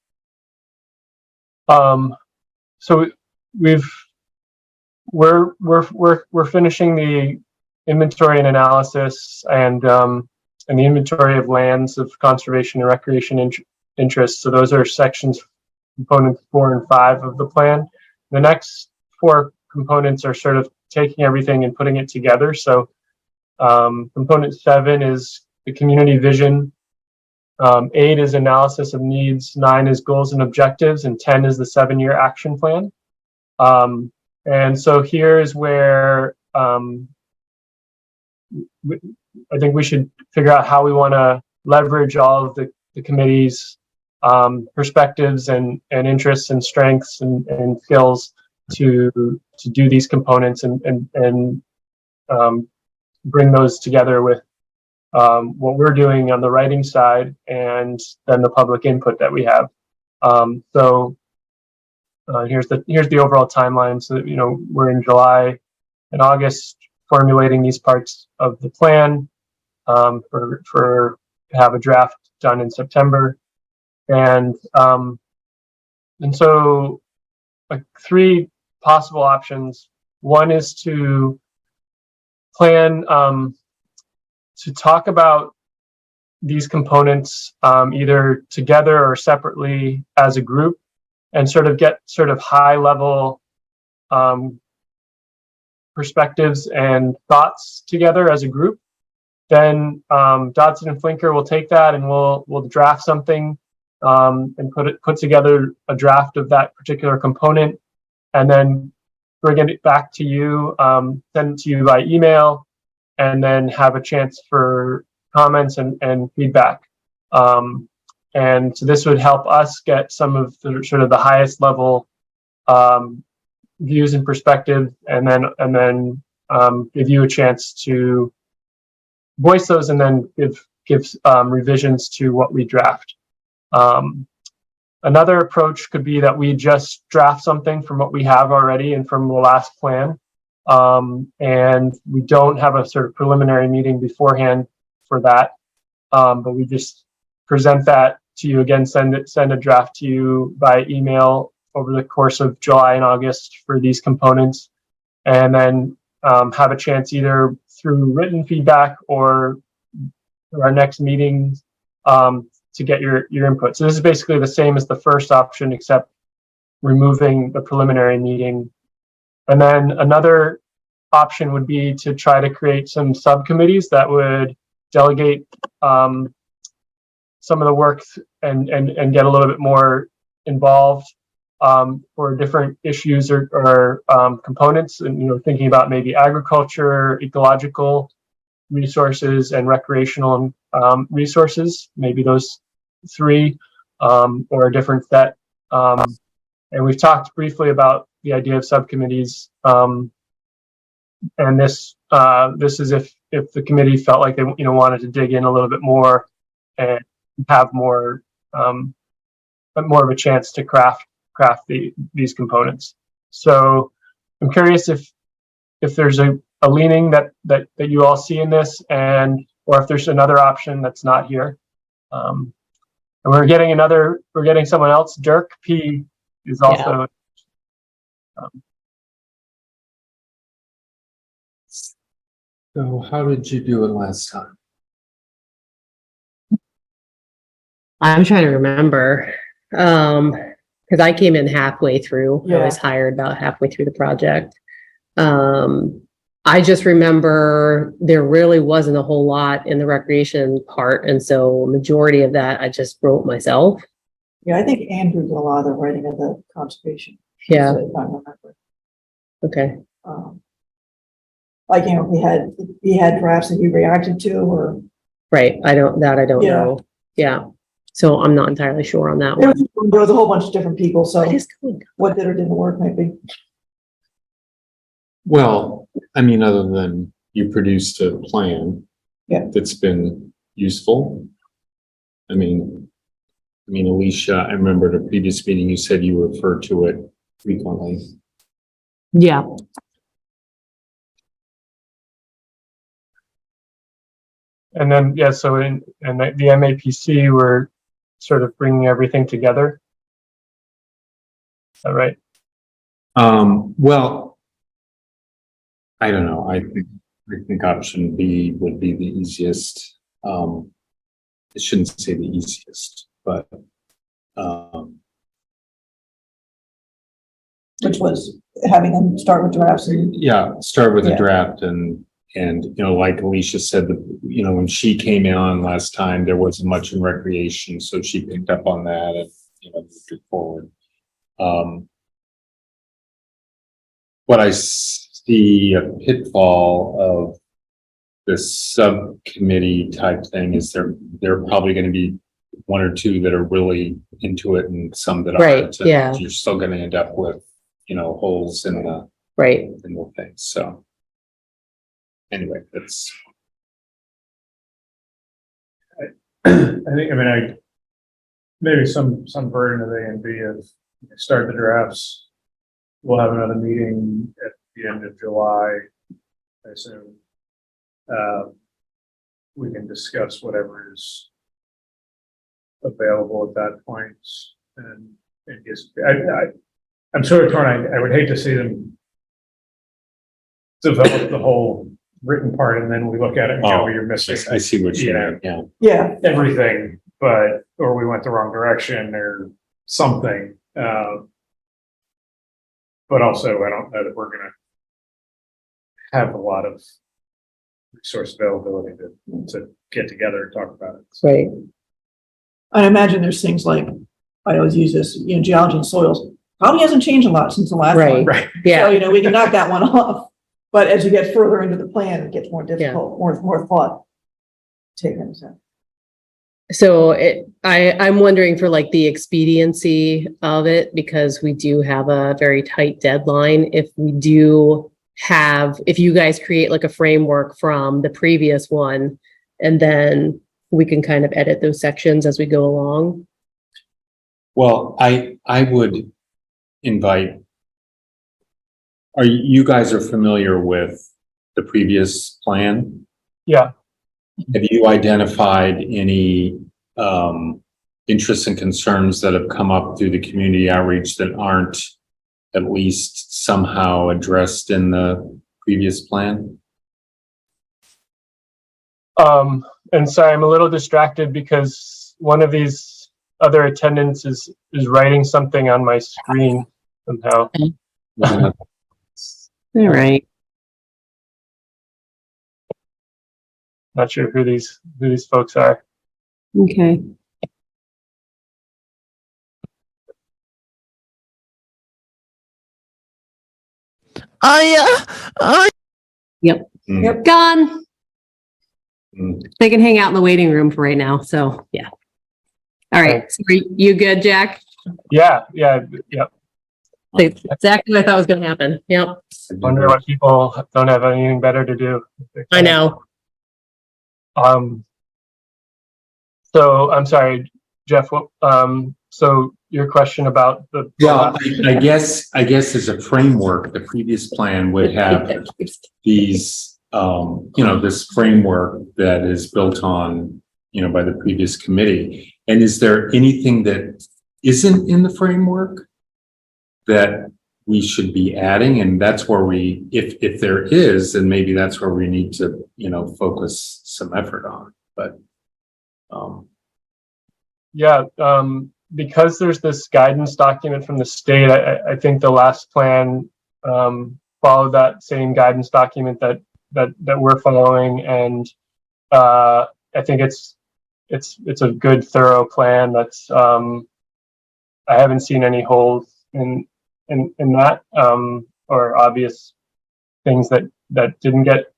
we're finishing the inventory and analysis and the inventory of lands of conservation and recreation interests. So those are sections, components 4 and 5 of the plan. The next 4 components are sort of taking everything and putting it together. So component 7 is the community vision. 8 is analysis of needs, 9 is goals and objectives, and 10 is the 7-year action plan. And so here's where I think we should figure out how we want to leverage all of the committee's perspectives and interests and strengths and skills to do these components and bring those together with what we're doing on the writing side and then the public input that we have. Here's the overall timeline. So we're in July and August formulating these parts of the plan for have a draft done in September, and so like 3 possible options. One is to plan to talk about these components either together or separately as a group and sort of get sort of high level perspectives and thoughts together as a group. Then Dodson and Flinker will take that and we'll draft something and put together a draft of that particular component, and then bring it back to you, send it to you by email, and then have a chance for comments and feedback. And so this would help us get some of the sort of the highest level views and perspective, and then give you a chance to voice those, and then give revisions to what we draft. Another approach could be that we just draft something from what we have already and from the last plan, and we don't have a sort of preliminary meeting beforehand for that, but we just present that to you again, send a draft to you by email over the course of July and August for these components, and then have a chance either through written feedback or through our next meeting to get your input. So this is basically the same as the first option, except removing the preliminary meeting. And then another option would be to try to create some subcommittees that would delegate some of the work and get a little bit more involved for different issues or components, and thinking about maybe agriculture, ecological resources, and recreational resources, maybe those three, or a different set. And we've talked briefly about the idea of subcommittees, and this is if the committee felt like they wanted to dig in a little bit more and have more of a chance to craft these components. So I'm curious if there's a leaning that you all see in this, or if there's another option that's not here. And we're getting someone else. Dirk P is also. So how did you do it last time? I'm trying to remember, because I came in halfway through. I was Yeah. hired about halfway through the project. I just remember there really wasn't a whole lot in the recreation part, and so majority of that I just wrote myself. Yeah, I think Andrew did a lot of the writing of the conservation. Yeah. If I remember. Okay. Like, he had drafts that he reacted to, or Right. I don't Yeah. know. Yeah. So I'm not entirely sure on that one. there was a whole bunch of different people, so What is going on? what did or didn't work maybe. Well, I mean, other than you produced a plan. Yeah. That's been useful. I mean, Alicia, I remember at a previous meeting, you said you referred to it frequently. Yeah. And then, so in the MAPC, we're sort of bringing everything together. Is that right? Well, I don't know. I think option B would be the easiest. I shouldn't say the easiest, but Which was having them start with drafts and. yeah, start with a Yeah. draft and like Alicia said, when she came on last time, there wasn't much in recreation, so she picked up on that and moved it forward. What I see a pitfall of this subcommittee type thing is there are probably going to be one or two that are really into it and some that Right, aren't. And yeah. you're still going to end up with holes in the Right. thing. So anyway, that's. Maybe some version of A and B is start the drafts. We'll have another meeting at the end of July, I assume. We can discuss whatever is available at that point, and just I'm sort of torn. I would hate to see them develop the whole written part, and then we look at it and go, you're missing. I see what you mean. Yeah. Yeah, Everything, or we went the wrong direction or something. But also, I don't know that we're gonna have a lot of resource availability to get together and talk about it. So, Right. I imagine there's things like, I always use this, geology and soils, probably hasn't changed a lot since the last one. Right. Yeah. So, we can knock that one off. But as you get further into the plan, it gets more difficult, more thought taken. So I'm wondering for like the expediency of it, because we do have a very tight deadline. If you guys create like a framework from the previous one, and then we can kind of edit those sections as we go along. Well, I would invite, you guys are familiar with the previous plan? Yeah. Have you identified any interests and concerns that have come up through the community outreach that aren't at least somehow addressed in the previous plan? And sorry, I'm a little distracted because one of these other attendants is writing something on my screen somehow. All right. Not sure who these folks are. Okay. Yep. Mm. Gone. Mm. They can hang out in the waiting room for right now. So yeah. All right. So are you good, Jack? Yeah. That's exactly what I thought was going to happen. Yep. Wonder what people don't have anything better to do. I know. So I'm sorry, Jeff. So your question about the Yeah, I guess as a framework, the previous plan would have these, this framework that is built on, by the previous committee. And is there anything that isn't in the framework that we should be adding? And that's where if there is, then maybe that's where we need to, focus some effort on. But, because there's this guidance document from the state, I think the last plan followed that same guidance document that we're following, and I think it's a good, thorough plan. That's I haven't seen any holes in that or obvious things that didn't get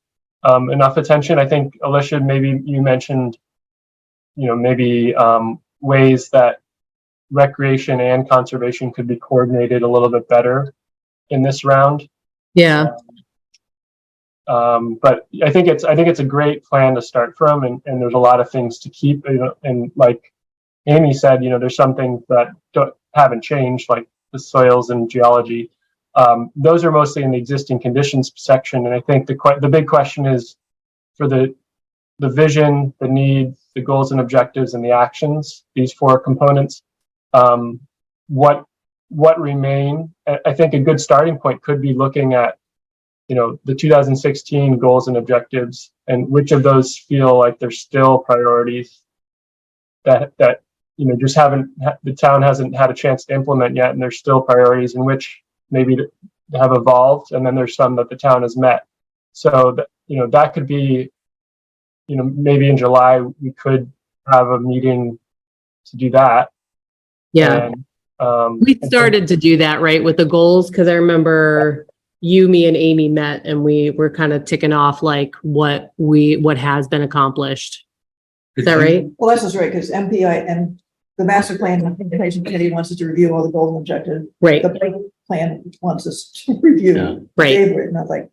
enough attention. I think, Alicia, maybe you mentioned, maybe ways that recreation and conservation could be coordinated a little bit better in this round. Yeah. But I think it's a great plan to start from, and there's a lot of things to keep, and like Amy said, there's some things that haven't changed, like the soils and geology. Those are mostly in the existing conditions section, and I think the big question is for the vision, the needs, the goals and objectives, and the actions, these 4 components, what remain. I think a good starting point could be looking at, the 2016 goals and objectives, and which of those feel like they're still priorities that just the town hasn't had a chance to implement yet, and there's still priorities in which maybe have evolved, and then there's some that the town has met. So that could be, maybe in July we could have a meeting to do that. Yeah. And, we started to do that, right, with the goals, because I remember me and Amy met, and we were kind of ticking off like what has been accomplished. Is that right? Well, that's just right, because MPI and the master plan implementation committee wants us to review all the goals and objectives. Right. The big plan wants us to review. Right. And I was like,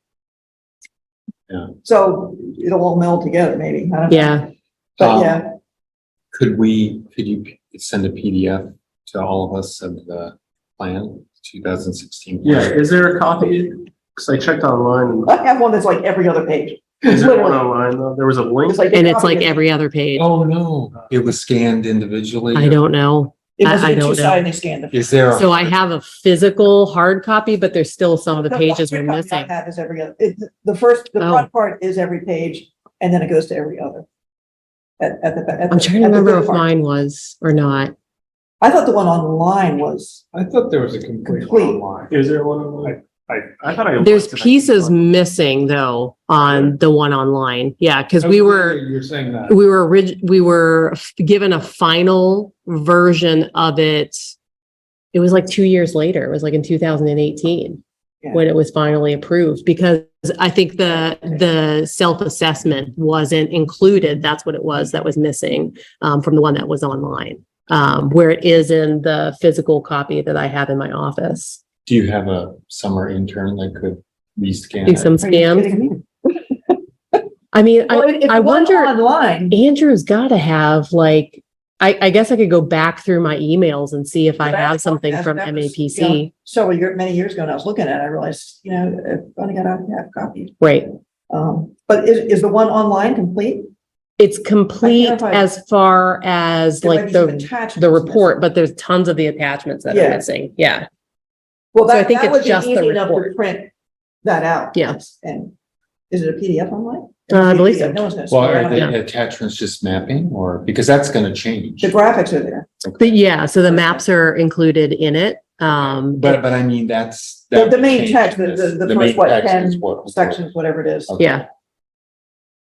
Yeah. So it'll all meld together, maybe. I don't know. Yeah. But yeah. Could you send a PDF to all of us of the plan, 2016? Yeah, is there a copy? Because I checked online. I have one that's like every other page. Is there one online though? There was a link. And it's like every other page. Oh, no. It was scanned individually? I don't know. It must I be don't know. two-sided, they scanned it. Is there? So I have a physical hard copy, but there's still some of the pages we're copy missing. I have is every other, the front part is every page, and then it goes to every other. At the I'm trying to at the remember good if part. mine was or not. I thought the one online was, I thought there was a complete Complete. online. Is there one online? I thought I. There's looked and I pieces couldn't missing though on the one online. Yeah, because we were. You're saying that. We were given a final version of it. It was like 2 years later. It was like in 2018 Yeah. when it was finally approved, because I think the self-assessment wasn't included. That's what it was that was missing from the one that was online, where it is in the physical copy that I have in my office. Do you have a summer intern that could rescan Do it? some are you scans. kidding me? I mean, Well, if I the one wonder. online, Andrew's got to have like, I guess I could go back through my emails and see if I have something from that was, MAPC. many years ago, and I was looking at it, I realized, I've only got a half copy. Right. But is the one online complete? It's complete I can't find- as far as There might like be some the attachments report, but there's tons of the attachments that are Yeah. missing. Yeah. Well, So I that, think that it's would be just the easy enough to report. print that out. Yeah. And is it a PDF online? I believe so. No one's gonna Well, scroll are down. the attachments just mapping or, because that's gonna change. The graphics are there. Yeah. So the maps are included in it. But I mean, that's. The that would main change text, this. the main first, what, text 10 is what- sections, whatever it is. Okay. Yeah.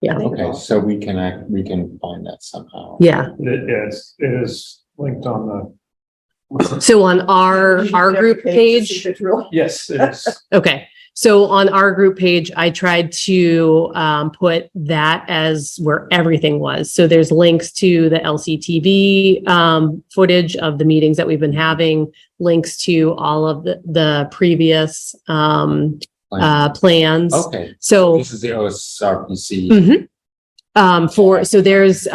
Yeah. I think Okay, it's so we can find that somehow. Yeah. It is linked on the. So on our group to see page, if it's real. Yes, it is. okay. So on our group page, I tried to put that as where everything was. So there's links to the LCTV footage of the meetings that we've been having, links to all of the previous plans. Okay, So this is the OSRPC. so there's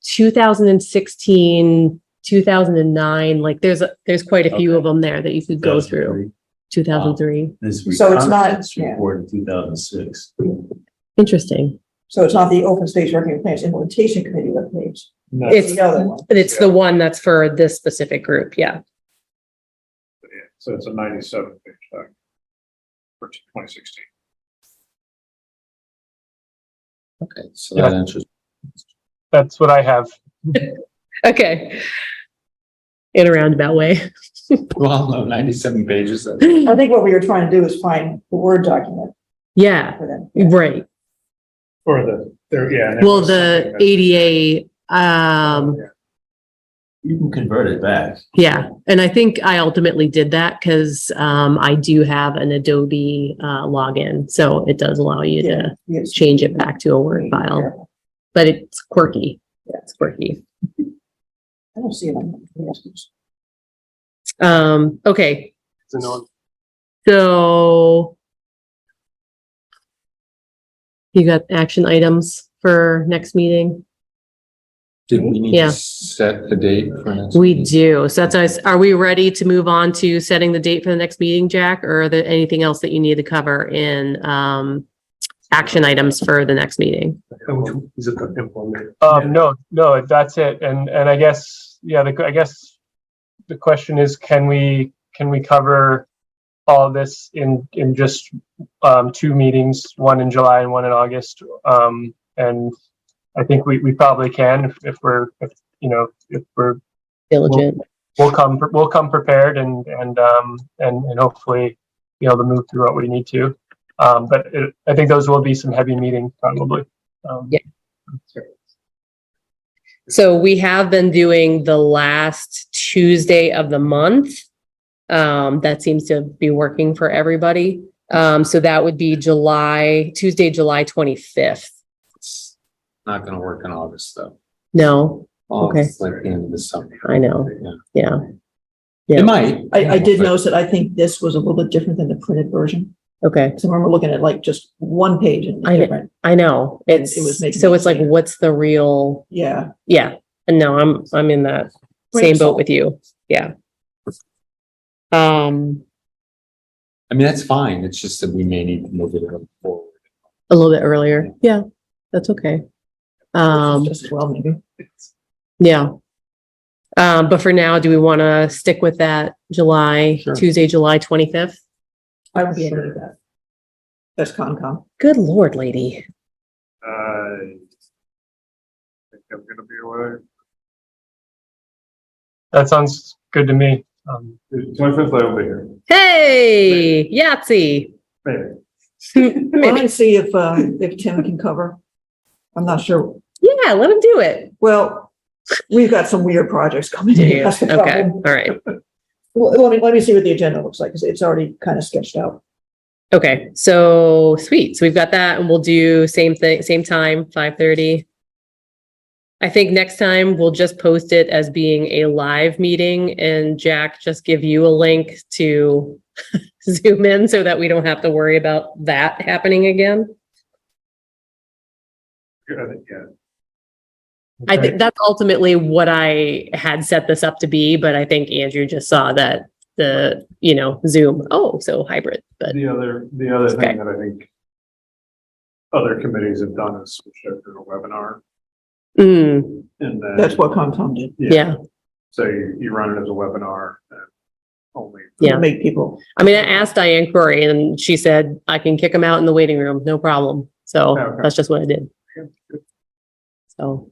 2016, 2009, like there's quite a few Okay. of them there that you could go through. 2003. This So it's not- reconference yeah. report in 2006. Interesting. So it's not the Open Space Working Plans Implementation Committee webpage. No, It's the other one. it's the one that's for this specific group. Yeah. so it's a 97 page document for 2016. Okay, so that answers. That's what I have. Okay. In a roundabout way. Well, no, 97 pages. I think what we were trying to do is find the Word document Yeah. for them. Right. Or yeah. and it Well, was the something that- ADA, Yeah. You can convert it back. yeah. And I think I ultimately did that because I do have an Adobe login. So it does allow you to Yes. change it back to a Word file, but it's quirky. Yeah, it's quirky. I don't see it on the Okay. So no, So you got action items for next meeting? Did we need Yeah. to set the date for next? We meeting? do. So that's nice. Are we ready to move on to setting the date for the next meeting, Jack? Or are there anything else that you need to cover in action items for the next meeting? is it the implement? No, that's it. And I guess, I guess the question is, can we cover all of this in just 2 meetings, one in July and one in August? And I think we probably can if we're Diligent. we'll come prepared and hopefully be able to move through what we need to. But I think those will be some heavy meetings probably. Yeah. So we have been doing the last Tuesday of the month. That seems to be working for everybody. So that would be Tuesday, July 25th. It's not gonna work in August though. No, Oh, Okay. it's like the end of the summer. I know. Yeah. Yeah. It might. I did But- notice that I think this was a little bit different than the printed version. Okay. So when we're looking at like just one page and I- different, I know. And It's it was making so me it's like, think. what's the real? yeah. Yeah. And no, I'm in that Grain same of boat salt. with you. Yeah. I mean, that's fine. It's just that we may need to move it forward. A little bit earlier. Yeah, that's okay. Just as well, maybe. Yeah. But for now, do we want to stick with that Sure. Tuesday, July 25th? I would be able to do that. That's Concom. Good Lord, lady. I think I'm gonna be away. That sounds good to me. 25th, I will be here. Hey, Yahtzee. Maybe. Why don't Maybe. I see if Tim can cover? I'm not sure. Yeah, let him do it. Well, we've got some weird projects coming Do in. you? That's the Okay, problem. all right. Well, let me see what the agenda looks like, because it's already kind of sketched out. Okay, so sweet. So we've got that and we'll do same thing, same time, 5:30. I think next time we'll just post it as being a live meeting and Jack just give you a link to Zoom in so that we don't have to worry about that happening again. Yeah. I think that's ultimately what I had set this up to be, but I think Andrew just saw that the, Zoom, so hybrid, but The other Okay. thing that I think other committees have done is switch it to a webinar. mm, And then. That's what Comm did. yeah. So you run it as a webinar and only. Yeah. Make people. I mean, I asked Diane Corey and she said, I can kick them out in the waiting room, no problem. So Okay. that's just what I did. So.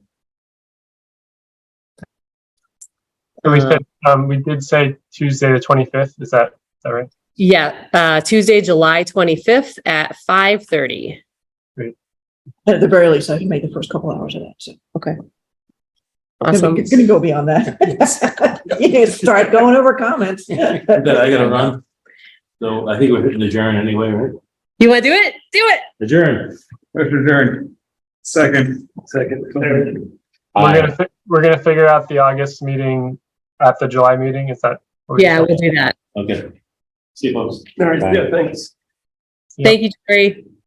So we said, we did say Tuesday, the 25th. Is that right? Yeah, Tuesday, July 25th at 5:30. At the very least, I can make the first couple hours of that, so. Awesome. It's gonna go beyond that. You can start going over comments. I gotta run. So I think we're hitting adjourn anyway, right? You want to do it? Do it. Adjourn. Adjourned. Second. We're gonna figure out the August meeting at the July meeting. Is that? what we Yeah, said? we'll do that. Okay. See you folks. All right, Bye. yeah, thanks. Yeah. Thank you, Jerry.